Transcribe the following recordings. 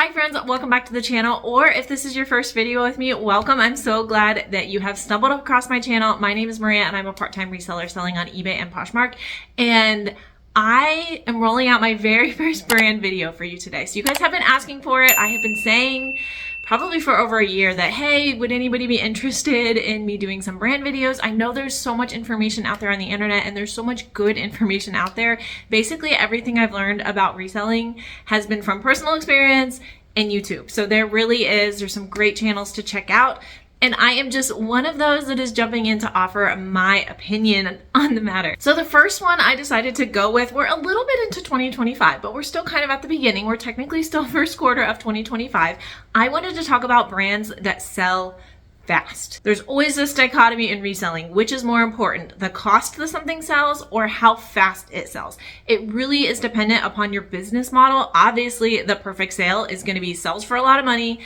Hi friends, welcome back to the channel, or if this is your first video with me, welcome. I'm so glad that you have stumbled across my channel. My name is Maria and I'm a part-time reseller selling on eBay and Poshmark, and I am rolling out my very first brand video for you today. So you guys have been asking for it. I have been saying probably for over a year that, hey, would anybody be interested in me doing some brand videos? I know there's so much information out there on the internet and there's so much good information out there. Basically, everything I've learned about reselling has been from personal experience and YouTube. So there's some great channels to check out. And I am just one of those that is jumping in to offer my opinion on the matter. So the first one I decided to go with, we're a little bit into 2025, but we're still kind of at the beginning. We're technically still first quarter of 2025. I wanted to talk about brands that sell fast. There's always this dichotomy in reselling. Which is more important, the cost that something sells or how fast it sells? It really is dependent upon your business model. Obviously, the perfect sale is going to be sells for a lot of money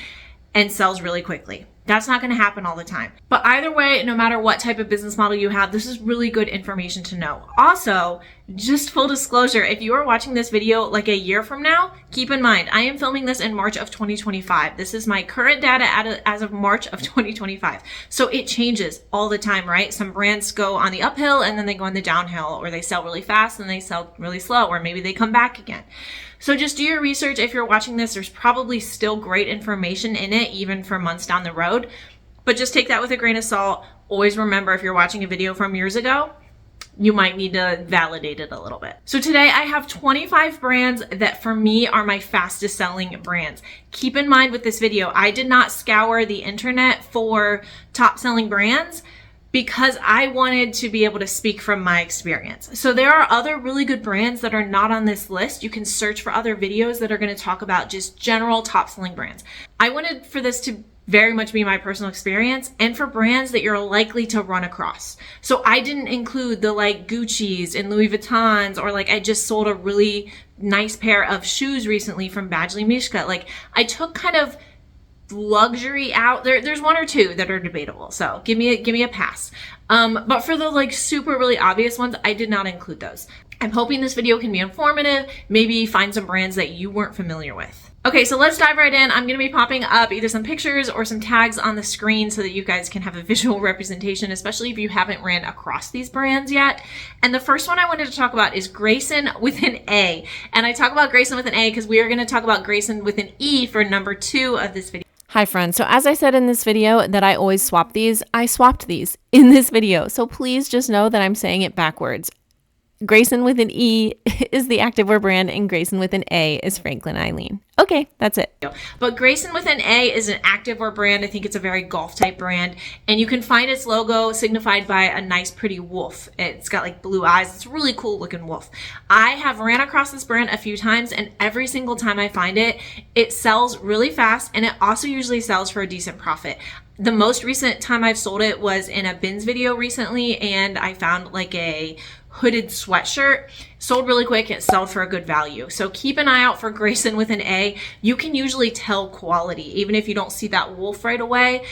and sells really quickly. That's not going to happen all the time. But either way, no matter what type of business model you have, this is really good information to know. Also, just full disclosure, if you are watching this video like a year from now, keep in mind, I am filming this in March of 2025. This is my current data as of March of 2025. So it changes all the time, right? Some brands go on the uphill and then they go on the downhill, or they sell really fast and they sell really slow, or maybe they come back again. So just do your research. If you're watching this, there's probably still great information in it, even for months down the road. But just take that with a grain of salt. Always remember, if you're watching a video from years ago, you might need to validate it a little bit. So today I have 25 brands that for me are my fastest selling brands. Keep in mind with this video, I did not scour the internet for top selling brands, because I wanted to be able to speak from my experience. So there are other really good brands that are not on this list. You can search for other videos that are going to talk about just general top selling brands. I wanted for this to very much be my personal experience and for brands that you're likely to run across. So I didn't include the like Gucci's and Louis Vuittons, or like I just sold a really nice pair of shoes recently from Badgley Mischka. Like I took kind of luxury out there's one or two that are debatable, so give me a pass. But for the like super really obvious ones, I did not include those. I'm hoping this video can be informative, maybe find some brands that you weren't familiar with. Okay, so let's dive right in. I'm going to be popping up either some pictures or some tags on the screen so that you guys can have a visual representation, especially if you haven't ran across these brands yet. And the first one I wanted to talk about is Grayson with an A. And I talk about Grayson with an A because we are going to talk about Grayson with an E for number 2 of this video. Hi friends, so as I said in this video that I always swap these, I swapped these in this video. So please just know that I'm saying it backwards. Grayson with an E is the activewear brand and Grayson with an A is Franklin Eileen. Okay, that's it. But Grayson with an A is an activewear brand. I think it's a very golf type brand, and you can find its logo signified by a nice pretty wolf. It's got like blue eyes. It's a really cool looking wolf. I have ran across this brand a few times, and every single time I find it, it sells really fast, and it also usually sells for a decent profit. The most recent time I've sold it was in a bins video recently, and I found like a hooded sweatshirt, sold really quick. It sold for a good value. So keep an eye out for Grayson with an A. You can usually tell quality, even if you don't see that wolf right away.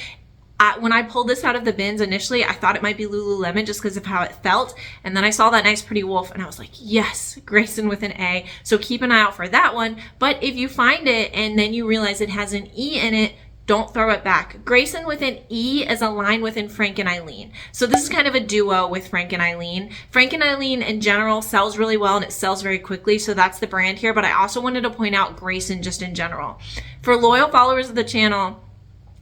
When I pulled this out of the bins initially, I thought it might be Lululemon just because of how it felt. And then I saw that nice pretty wolf and I was like, yes, Grayson with an A. So keep an eye out for that one. But if you find it and then you realize it has an E in it, don't throw it back. Grayson with an E is a line within Frank and Eileen. So this is kind of a duo with Frank and Eileen. Frank and Eileen in general sells really well and it sells very quickly. So that's the brand here. But I also wanted to point out Grayson just in general. For loyal followers of the channel,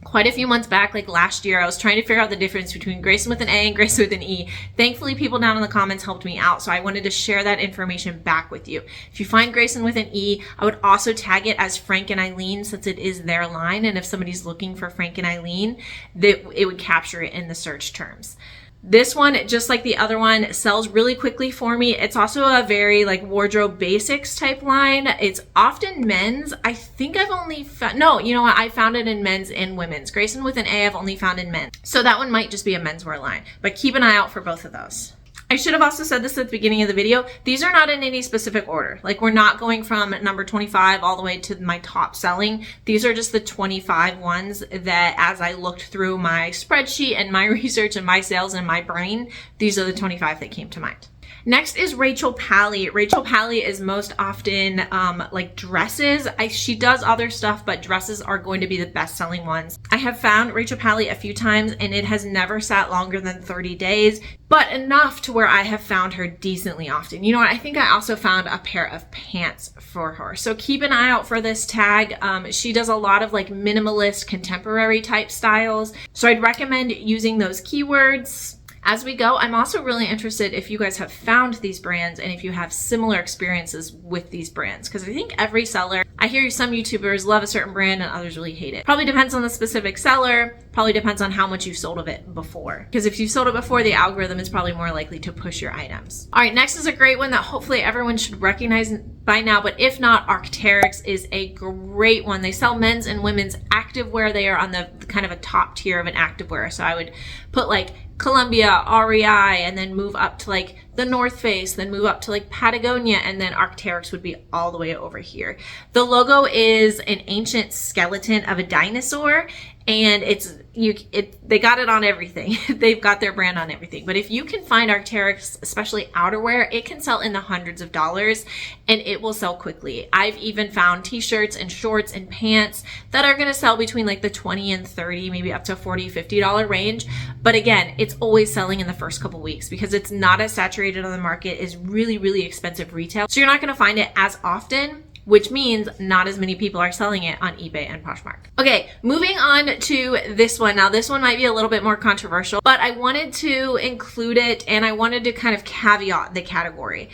quite a few months back, like last year, I was trying to figure out the difference between Grayson with an A and Grayson with an E. Thankfully, people down in the comments helped me out, so I wanted to share that information back with you. If you find Grayson with an E, I would also tag it as Frank and Eileen since it is their line, and if somebody's looking for Frank and Eileen, it would capture it in the search terms. This one, just like the other one, sells really quickly for me. It's also a very like wardrobe basics type line. It's often men's. I think I've only found, no, you know what? I found it in men's and women's. Grayson with an A, I've only found in men's. So that one might just be a menswear line, but keep an eye out for both of those. I should have also said this at the beginning of the video. These are not in any specific order. Like we're not going from number 25 all the way to my top selling. These are just the 25 ones that as I looked through my spreadsheet and my research and my sales and my brain, these are the 25 that came to mind. Next is Rachel Pally. Rachel Pally is most often like dresses. She does other stuff, but dresses are going to be the best selling ones. I have found Rachel Pally a few times and it has never sat longer than 30 days, but enough to where I have found her decently often. You know what? I think I also found a pair of pants for her. So keep an eye out for this tag. She does a lot of like minimalist contemporary type styles. So I'd recommend using those keywords. As we go, I'm also really interested if you guys have found these brands and if you have similar experiences with these brands, because I think every seller, I hear some YouTubers love a certain brand and others really hate it. Probably depends on the specific seller, probably depends on how much you've sold of it before. Because if you've sold it before, the algorithm is probably more likely to push your items. All right, next is a great one that hopefully everyone should recognize by now, but if not, Arc'teryx is a great one. They sell men's and women's activewear. They are on the kind of a top tier of an activewear. So I would put like Columbia, REI, and then move up to like the North Face, then move up to like Patagonia, and then Arc'teryx would be all the way over here. The logo is an ancient skeleton of a dinosaur, and they got it on everything. They've got their brand on everything. But if you can find Arc'teryx, especially outerwear, it can sell in the hundreds of dollars and it will sell quickly. I've even found t-shirts and shorts and pants that are going to sell between like the 20 and 30, maybe up to $40, $50 range. But again, it's always selling in the first couple weeks because it's not as saturated on the market. It's really, really expensive retail. So you're not going to find it as often, which means not as many people are selling it on eBay and Poshmark. Okay, moving on to this one. Now, this one might be a little bit more controversial, but I wanted to include it and I wanted to kind of caveat the category.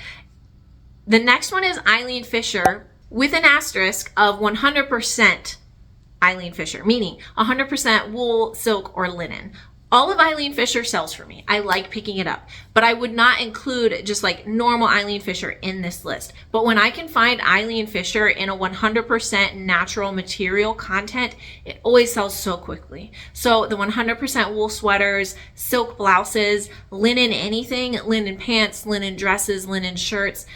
The next one is Eileen Fisher with an asterisk of 100% Eileen Fisher, meaning 100% wool, silk, or linen. All of Eileen Fisher sells for me. I like picking it up, but I would not include just like normal Eileen Fisher in this list. But when I can find Eileen Fisher in a 100% natural material content, it always sells so quickly. So the 100% wool sweaters, silk blouses, linen anything, linen pants, linen dresses, linen shirts,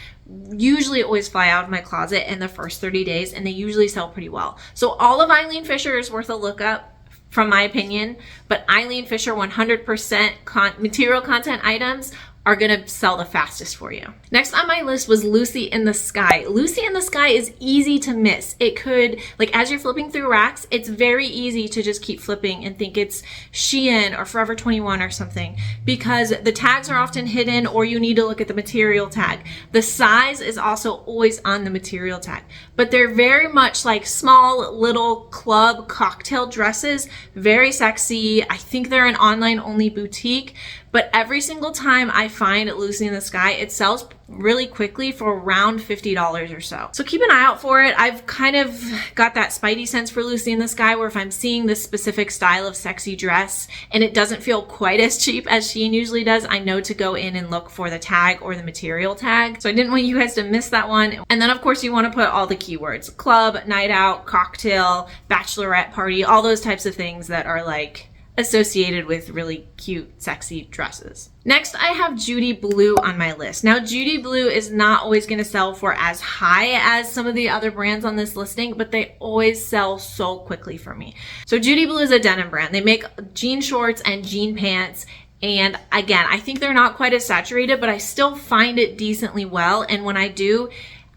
usually always fly out of my closet in the first 30 days, and they usually sell pretty well. So all of Eileen Fisher is worth a look up, from my opinion, but Eileen Fisher 100% material content items are going to sell the fastest for you. Next on my list was Lucy in the Sky. Lucy in the Sky is easy to miss. It could, like as you're flipping through racks, it's very easy to just keep flipping and think it's Shein or Forever 21 or something, because the tags are often hidden or you need to look at the material tag. The size is also always on the material tag, but they're very much like small little club cocktail dresses, very sexy. I think they're an online only boutique, but every single time I find Lucy in the Sky, it sells really quickly for around $50 or so. So keep an eye out for it. I've kind of got that spidey sense for Lucy in the Sky where if I'm seeing this specific style of sexy dress and it doesn't feel quite as cheap as Shein usually does, I know to go in and look for the tag or the material tag. So I didn't want you guys to miss that one. And then of course you want to put all the keywords: club, night out, cocktail, bachelorette party, all those types of things that are like associated with really cute, sexy dresses. Next, I have Judy Blue on my list. Now, Judy Blue is not always going to sell for as high as some of the other brands on this listing, but they always sell so quickly for me. So Judy Blue is a denim brand. They make jean shorts and jean pants. And again, I think they're not quite as saturated, but I still find it decently well. And when I do,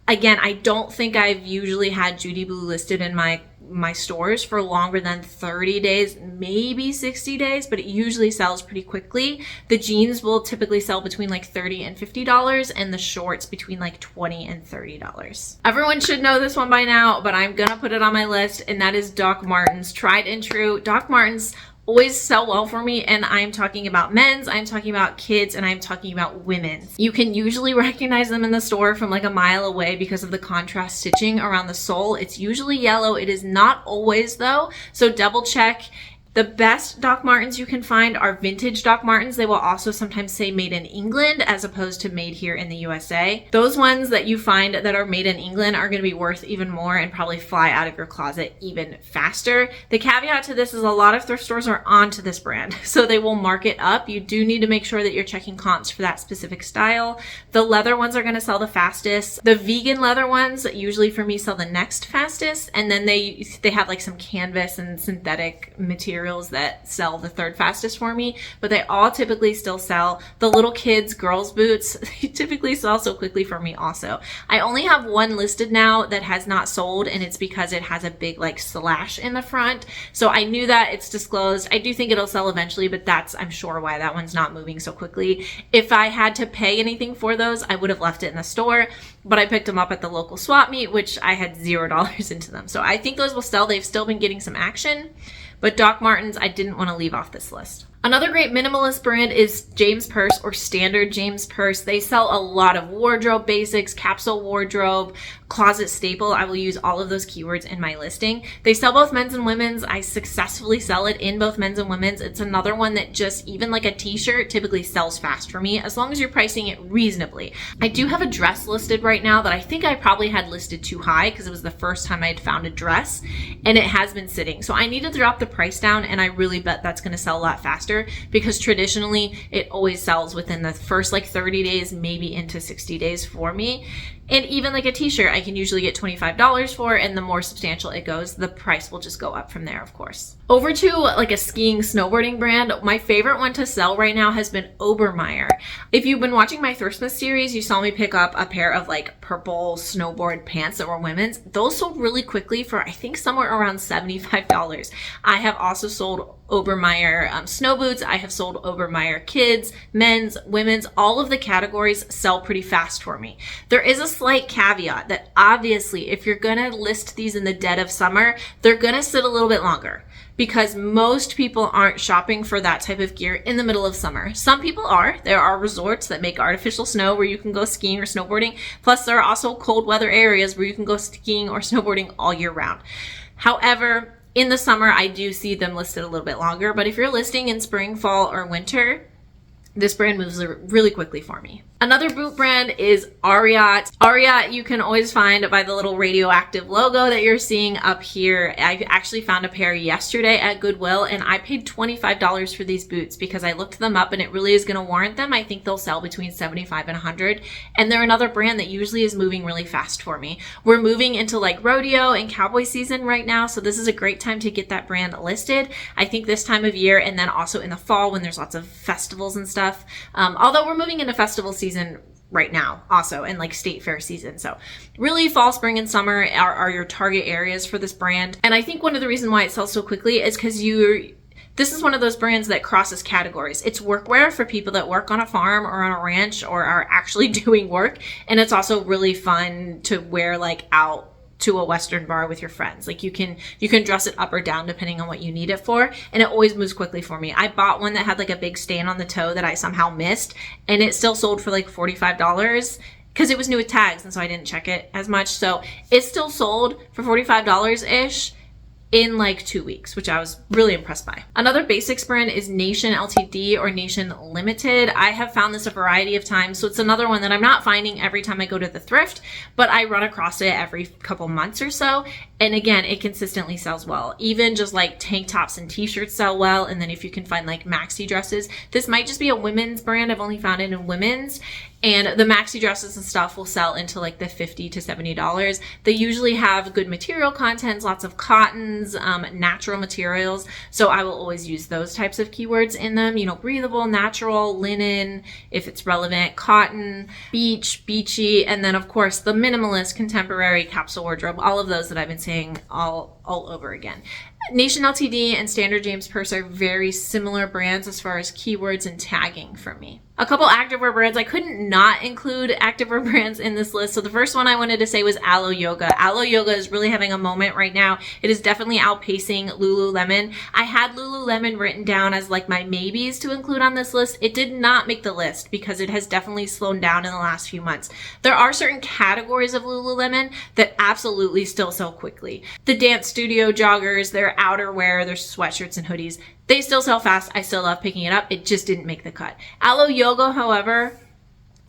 again, I don't think I've usually had Judy Blue listed in my stores for longer than 30 days, maybe 60 days, but it usually sells pretty quickly. The jeans will typically sell between like $30 and $50, and the shorts between like $20 and $30. Everyone should know this one by now, but I'm gonna put it on my list, and that is Doc Martens. Tried and true. Doc Martens always sell well for me, and I'm talking about men's, I'm talking about kids, and I'm talking about women's. You can usually recognize them in the store from like a mile away because of the contrast stitching around the sole. It's usually yellow. It is not always though, so double check. The best Doc Martens you can find are vintage Doc Martens. They will also sometimes say made in England as opposed to made here in the USA. Those ones that you find that are made in England are going to be worth even more and probably fly out of your closet even faster. The caveat to this is a lot of thrift stores are onto this brand, so they will mark it up. You do need to make sure that you're checking comps for that specific style. The leather ones are going to sell the fastest. The vegan leather ones usually for me sell the next fastest, and then they have like some canvas and synthetic material materials that sell the third fastest for me, but they all typically still sell. The little kids, girls boots, they typically sell so quickly for me also. I only have one listed now that has not sold, and it's because it has a big like slash in the front. So I knew that, it's disclosed. I do think it'll sell eventually, but that's, I'm sure, why that one's not moving so quickly. If I had to pay anything for those, I would have left it in the store, but I picked them up at the local swap meet, which I had $0 into them. So I think those will sell. They've still been getting some action, but Doc Martens I didn't want to leave off this list. Another great minimalist brand is James Purse, or Standard James Purse. They sell a lot of wardrobe basics, capsule wardrobe, closet staple. I will use all of those keywords in my listing. They sell both men's and women's. I successfully sell it in both men's and women's. It's another one that just, even like a t-shirt, typically sells fast for me as long as you're pricing it reasonably. I do have a dress listed right now that I think I probably had listed too high because it was the first time I'd found a dress, and it has been sitting. So I need to drop the price down, and I really bet that's going to sell a lot faster, because traditionally it always sells within the first like 30 days, maybe into 60 days for me. And even like a t-shirt, I can usually get $25 for, and the more substantial it goes, the price will just go up from there, of course. Over to like a skiing, snowboarding brand. My favorite one to sell right now has been Obermeyer. If you've been watching my Thriftmas series, you saw me pick up a pair of like purple snowboard pants that were women's. Those sold really quickly for, I think, somewhere around $75. I have also sold Obermeyer snow boots. I have sold Obermeyer kids, men's, women's. All of the categories sell pretty fast for me. There is a slight caveat that obviously if you're gonna list these in the dead of summer, they're gonna sit a little bit longer, because most people aren't shopping for that type of gear in the middle of summer. Some people are. There are resorts that make artificial snow where you can go skiing or snowboarding. Plus, there are also cold weather areas where you can go skiing or snowboarding all year round. However, in the summer, I do see them listed a little bit longer, but if you're listing in spring, fall, or winter, this brand moves really quickly for me. Another boot brand is Ariat. Ariat you can always find by the little radioactive logo that you're seeing up here. I actually found a pair yesterday at Goodwill, and I paid $25 for these boots because I looked them up and it really is going to warrant them. I think they'll sell between $75 and $100, and they're another brand that usually is moving really fast for me. We're moving into like rodeo and cowboy season right now, so this is a great time to get that brand listed. I think this time of year, and then also in the fall when there's lots of festivals and stuff. Although we're moving into festival season right now also, and like state fair season. So really fall, spring, and summer are your target areas for this brand. And I think one of the reasons why it sells so quickly is because this is one of those brands that crosses categories. It's workwear for people that work on a farm or on a ranch or are actually doing work. And it's also really fun to wear like out to a Western bar with your friends. Like you can dress it up or down depending on what you need it for, and it always moves quickly for me. I bought one that had like a big stain on the toe that I somehow missed, and it still sold for like $45 because it was new with tags, and so I didn't check it as much. So it still sold for $45-ish in like 2 weeks, which I was really impressed by. Another basics brand is Nation Ltd or Nation Limited. I have found this a variety of times, so it's another one that I'm not finding every time I go to the thrift, but I run across it every couple months or so. And again, it consistently sells well. Even just like tank tops and t-shirts sell well. And then if you can find like maxi dresses, this might just be a women's brand. I've only found it in women's. And the maxi dresses and stuff will sell into like the $50 to $70. They usually have good material contents, lots of cottons, natural materials. So I will always use those types of keywords in them. You know, breathable, natural, linen, if it's relevant, cotton, beach, beachy, and then of course the minimalist, contemporary, capsule wardrobe, all of those that I've been saying all over again. Nation Ltd and Standard James Purse are very similar brands as far as keywords and tagging for me. A couple activewear brands. I couldn't not include activewear brands in this list. So the first one I wanted to say was Alo Yoga. Alo Yoga is really having a moment right now. It is definitely outpacing Lululemon. I had Lululemon written down as like my maybes to include on this list. It did not make the list because it has definitely slowed down in the last few months. There are certain categories of Lululemon that absolutely still sell quickly. The dance studio joggers, their outerwear, their sweatshirts and hoodies, they still sell fast. I still love picking it up. It just didn't make the cut. Alo Yoga, however,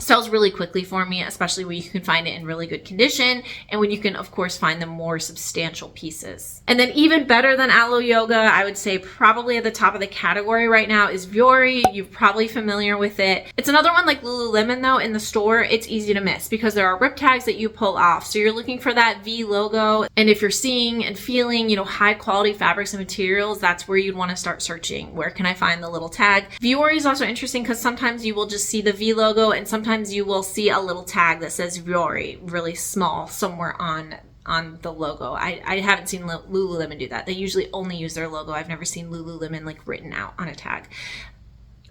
sells really quickly for me, especially when you can find it in really good condition and when you can, of course, find the more substantial pieces. And then even better than Alo Yoga, I would say probably at the top of the category right now is Vuori. You're probably familiar with it. It's another one like Lululemon though. In the store, it's easy to miss because there are rip tags that you pull off. So you're looking for that V logo. And if you're seeing and feeling, you know, high quality fabrics and materials, that's where you'd want to start searching. Where can I find the little tag? Vuori is also interesting because sometimes you will just see the V logo and sometimes you will see a little tag that says Vuori really small somewhere on the logo. I haven't seen Lululemon do that. They usually only use their logo. I've never seen Lululemon like written out on a tag.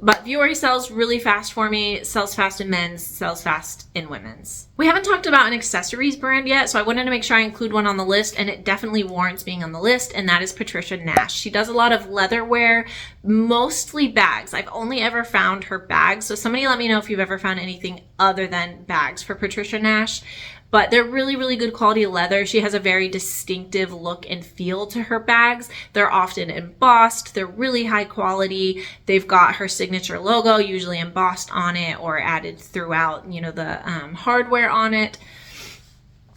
But Vuori sells really fast for me, sells fast in men's, sells fast in women's. We haven't talked about an accessories brand yet, so I wanted to make sure I include one on the list, and it definitely warrants being on the list, and that is Patricia Nash. She does a lot of leatherware, mostly bags. I've only ever found her bags, so somebody let me know if you've ever found anything other than bags for Patricia Nash. But they're really, really good quality leather. She has a very distinctive look and feel to her bags. They're often embossed. They're really high quality. They've got her signature logo, usually embossed on it or added throughout, you know, the hardware on it.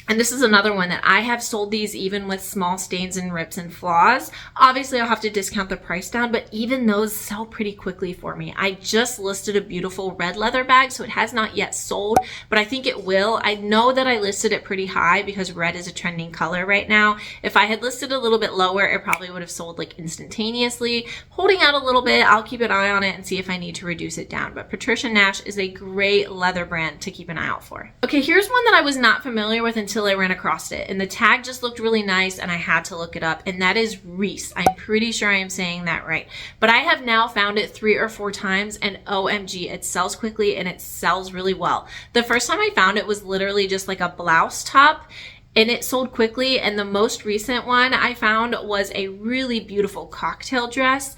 And this is another one that I have sold these even with small stains and rips and flaws. Obviously, I'll have to discount the price down, but even those sell pretty quickly for me. I just listed a beautiful red leather bag, so it has not yet sold, but I think it will. I know that I listed it pretty high because red is a trending color right now. If I had listed a little bit lower, it probably would have sold like instantaneously. Holding out a little bit, I'll keep an eye on it and see if I need to reduce it down. But Patricia Nash is a great leather brand to keep an eye out for. Okay, here's one that I was not familiar with until I ran across it, and the tag just looked really nice and I had to look it up, and that is Reese. I'm pretty sure I am saying that right, but I have now found it 3 or 4 times, and OMG, it sells quickly and it sells really well. The first time I found it was literally just like a blouse top, and it sold quickly, and the most recent one I found was a really beautiful cocktail dress,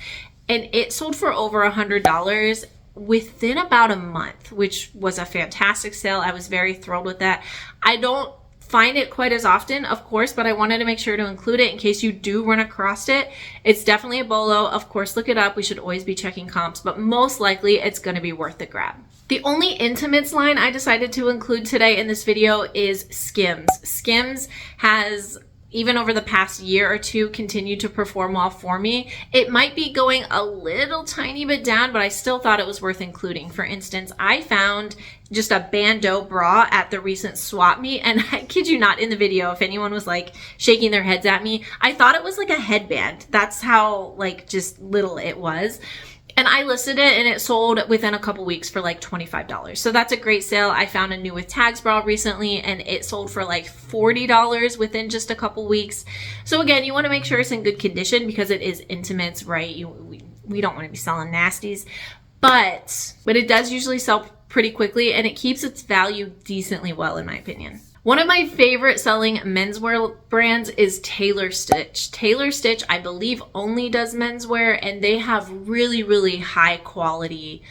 and it sold for over $100 within about a month, which was a fantastic sale. I was very thrilled with that. I don't find it quite as often, of course, but I wanted to make sure to include it in case you do run across it. It's definitely a bolo. Of course, look it up. We should always be checking comps, but most likely it's going to be worth the grab. The only intimates line I decided to include today in this video is Skims. Skims has, even over the past year or two, continued to perform well for me. It might be going a little tiny bit down, but I still thought it was worth including. For instance, I found just a bandeau bra at the recent swap meet, and I kid you not, in the video, if anyone was like shaking their heads at me, I thought it was like a headband. That's how like just little it was. And I listed it and it sold within a couple weeks for like $25. So that's a great sale. I found a new with tags bra recently and it sold for like $40 within just a couple weeks. So again, you want to make sure it's in good condition because it is intimates, right? We don't want to be selling nasties, but it does usually sell pretty quickly and it keeps its value decently well, in my opinion. One of my favorite selling menswear brands is Taylor Stitch. Taylor Stitch, I believe, only does menswear, and they have really, really high quality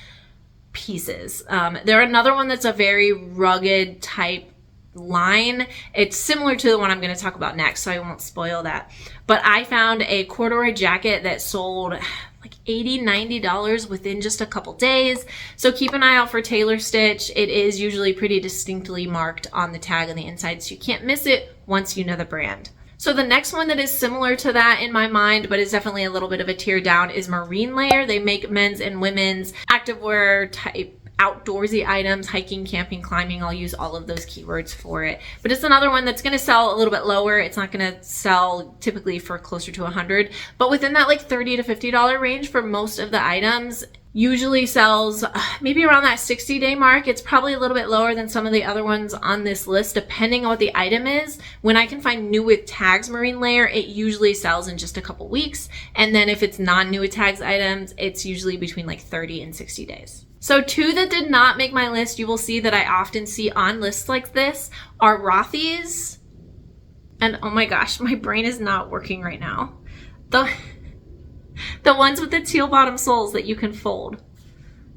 pieces. They're another one that's a very rugged type line. It's similar to the one I'm going to talk about next, so I won't spoil that. But I found a corduroy jacket that sold like $80, $90 within just a couple days. So keep an eye out for Taylor Stitch. It is usually pretty distinctly marked on the tag on the inside, so you can't miss it once you know the brand. So the next one that is similar to that in my mind, but is definitely a little bit of a tier down, is Marine Layer. They make men's and women's activewear type outdoorsy items, hiking, camping, climbing. I'll use all of those keywords for it. But it's another one that's going to sell a little bit lower. It's not going to sell typically for closer to $100, but within that like $30 to $50 range for most of the items. Usually sells maybe around that 60-day mark. It's probably a little bit lower than some of the other ones on this list, depending on what the item is. When I can find new with tags Marine Layer, it usually sells in just a couple weeks. And then if it's non-new with tags items, it's usually between like 30 and 60 days. So 2 that did not make my list, you will see that I often see on lists like this, are Rothy's. And oh my gosh, my brain is not working right now. The ones with the teal bottom soles that you can fold.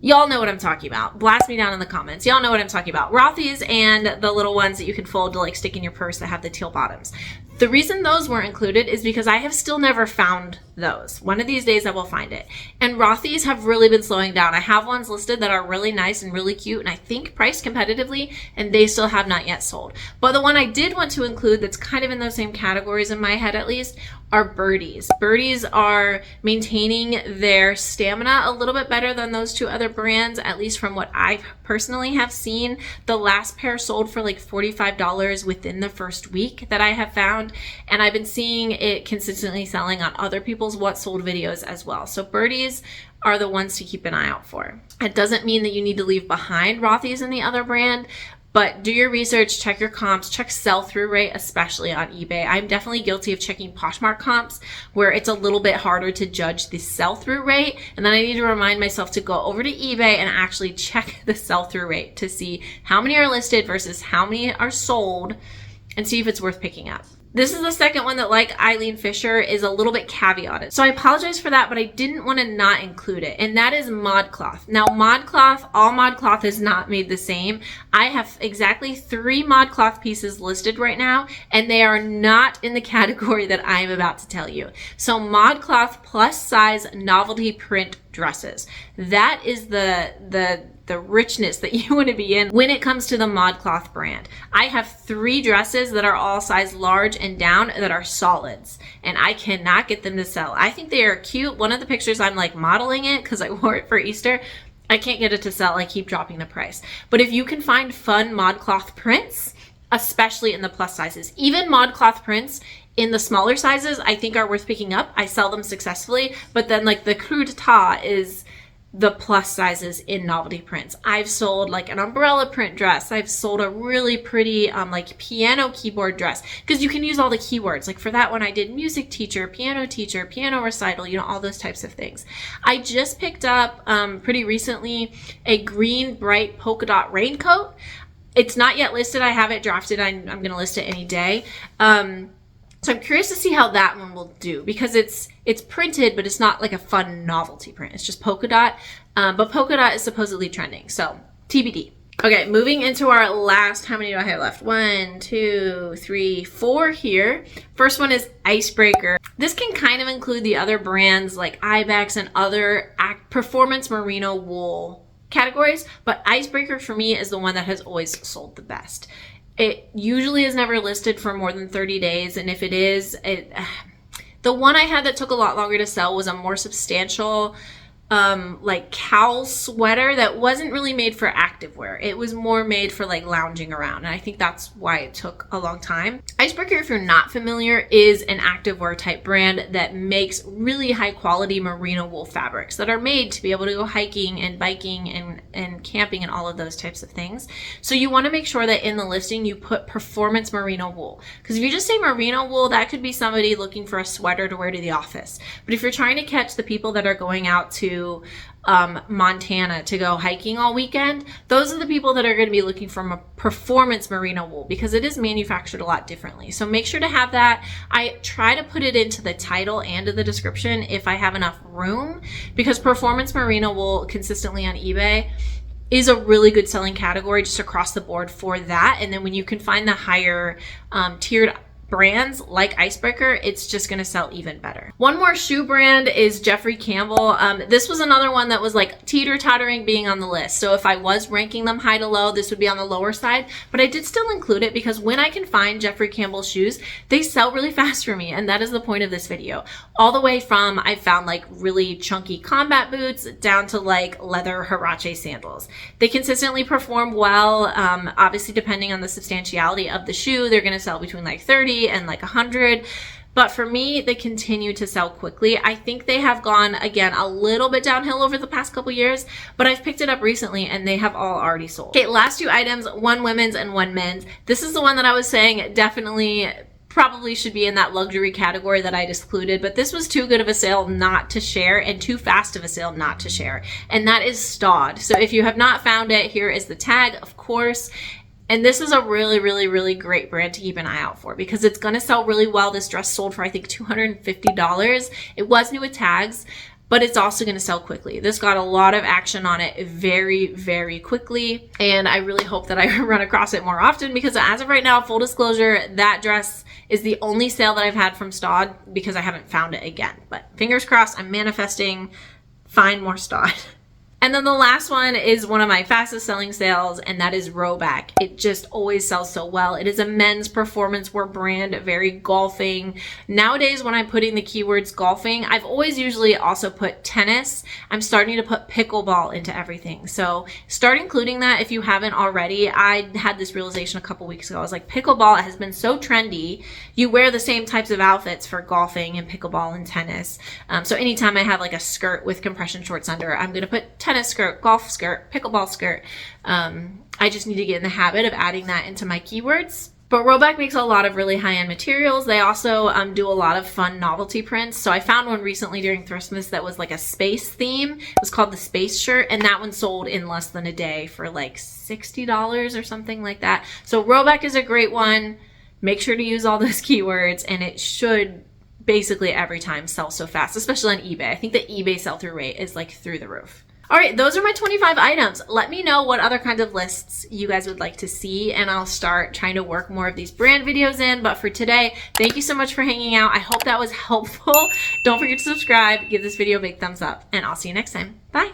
Y'all know what I'm talking about. Blast me down in the comments. Y'all know what I'm talking about. Rothy's and the little ones that you can fold to like stick in your purse that have the teal bottoms. The reason those weren't included is because I have still never found those. One of these days I will find it. And Rothy's have really been slowing down. I have ones listed that are really nice and really cute and I think priced competitively, and they still have not yet sold. But the one I did want to include that's kind of in those same categories in my head at least are birdies. Birdies are maintaining their stamina a little bit better than those two other brands, at least from what I personally have seen. The last pair sold for like $45 within the first week that I have found, and I've been seeing it consistently selling on other people's what sold videos as well. So birdies are the ones to keep an eye out for. It doesn't mean that you need to leave behind Rothy's and the other brand, but do your research, check your comps, check sell-through rate, especially on eBay. I'm definitely guilty of checking Poshmark comps where it's a little bit harder to judge the sell-through rate. And then I need to remind myself to go over to eBay and actually check the sell-through rate to see how many are listed versus how many are sold and see if it's worth picking up. This is the second one that, like Eileen Fisher, is a little bit caveated. So I apologize for that, but I didn't want to not include it. And that is ModCloth. Now ModCloth, all ModCloth is not made the same. I have exactly 3 ModCloth pieces listed right now, and they are not in the category that I am about to tell you. So ModCloth plus size novelty print dresses. That is the richness that you want to be in when it comes to the ModCloth brand. I have 3 dresses that are all size large and down that are solids, and I cannot get them to sell. I think they are cute. One of the pictures I'm like modeling it because I wore it for Easter. I can't get it to sell. I keep dropping the price. But if you can find fun ModCloth prints, especially in the plus sizes, even ModCloth prints in the smaller sizes, I think are worth picking up. I sell them successfully, but then like the coup d'etat is the plus sizes in novelty prints. I've sold like an umbrella print dress. I've sold a really pretty like piano keyboard dress, because you can use all the keywords. Like for that one, I did music teacher, piano recital, you know, all those types of things. I just picked up pretty recently a green bright polka dot raincoat. It's not yet listed. I have it drafted. I'm going to list it any day. So I'm curious to see how that one will do, because it's printed, but it's not like a fun novelty print. It's just polka dot, but polka dot is supposedly trending. So TBD. Okay, moving into our last, how many do I have left? 1, 2, 3, 4 here. First one is Icebreaker. This can kind of include the other brands like Ibex and other performance merino wool categories, but Icebreaker for me is the one that has always sold the best. It usually is never listed for more than 30 days. And if it is, the one I had that took a lot longer to sell was a more substantial, like cowl sweater that wasn't really made for activewear. It was more made for like lounging around. And I think that's why it took a long time. Icebreaker, if you're not familiar, is an activewear type brand that makes really high quality merino wool fabrics that are made to be able to go hiking and biking and camping and all of those types of things. So you want to make sure that in the listing you put performance merino wool, because if you just say merino wool, that could be somebody looking for a sweater to wear to the office. But if you're trying to catch the people that are going out to Montana to go hiking all weekend, those are the people that are going to be looking for a performance merino wool, because it is manufactured a lot differently. So make sure to have that. I try to put it into the title and in the description if I have enough room, because performance merino wool consistently on eBay is a really good selling category just across the board for that. And then when you can find the higher tiered brands like Icebreaker, it's just going to sell even better. One more shoe brand is Jeffrey Campbell. This was another one that was like teeter-tottering being on the list. So if I was ranking them high to low, this would be on the lower side, but I did still include it because when I can find Jeffrey Campbell shoes, they sell really fast for me. And that is the point of this video. All the way from, I found like really chunky combat boots down to like leather Huarache sandals. They consistently perform well. Obviously depending on the substantiality of the shoe, they're going to sell between like 30 and like 100. But for me, they continue to sell quickly. I think they have gone, again, a little bit downhill over the past couple years, but I've picked it up recently and they have all already sold. Okay, last 2 items, one women's and one men's. This is the one that I was saying definitely probably should be in that luxury category that I excluded, but this was too good of a sale not to share and too fast of a sale not to share. And that is Stawed. So if you have not found it, here is the tag, of course. And this is a really, really, really great brand to keep an eye out for, because it's going to sell really well. This dress sold for, I think, $250. It was new with tags. but it's also going to sell quickly. This got a lot of action on it very, very quickly, and I really hope that I run across it more often, because as of right now, full disclosure, that dress is the only sale that I've had from Stod because I haven't found it again. But fingers crossed, I'm manifesting, find more Stod. And then the last one is one of my fastest selling sales, and that is Rowback. It just always sells so well. It is a men's performance wear brand, very golfing. Nowadays, when I'm putting the keywords golfing, I've always usually also put tennis. I'm starting to put pickleball into everything. So start including that if you haven't already. I had this realization a couple weeks ago. I was like, pickleball has been so trendy. You wear the same types of outfits for golfing and pickleball and tennis. So anytime I have like a skirt with compression shorts under, I'm going to put tennis skirt, golf skirt, pickleball skirt. I just need to get in the habit of adding that into my keywords. But Rowback makes a lot of really high-end materials. They also do a lot of fun novelty prints. So I found one recently during Christmas that was like a space theme. It was called the Space Shirt, and that one sold in less than a day for like $60 or something like that. So Rowback is a great one. Make sure to use all those keywords, and it should basically every time sell so fast, especially on eBay. I think the eBay sell-through rate is like through the roof. All right, those are my 25 items. Let me know what other kinds of lists you guys would like to see, and I'll start trying to work more of these brand videos in. But for today, thank you so much for hanging out. I hope that was helpful. Don't forget to subscribe, give this video a big thumbs up, and I'll see you next time. Bye.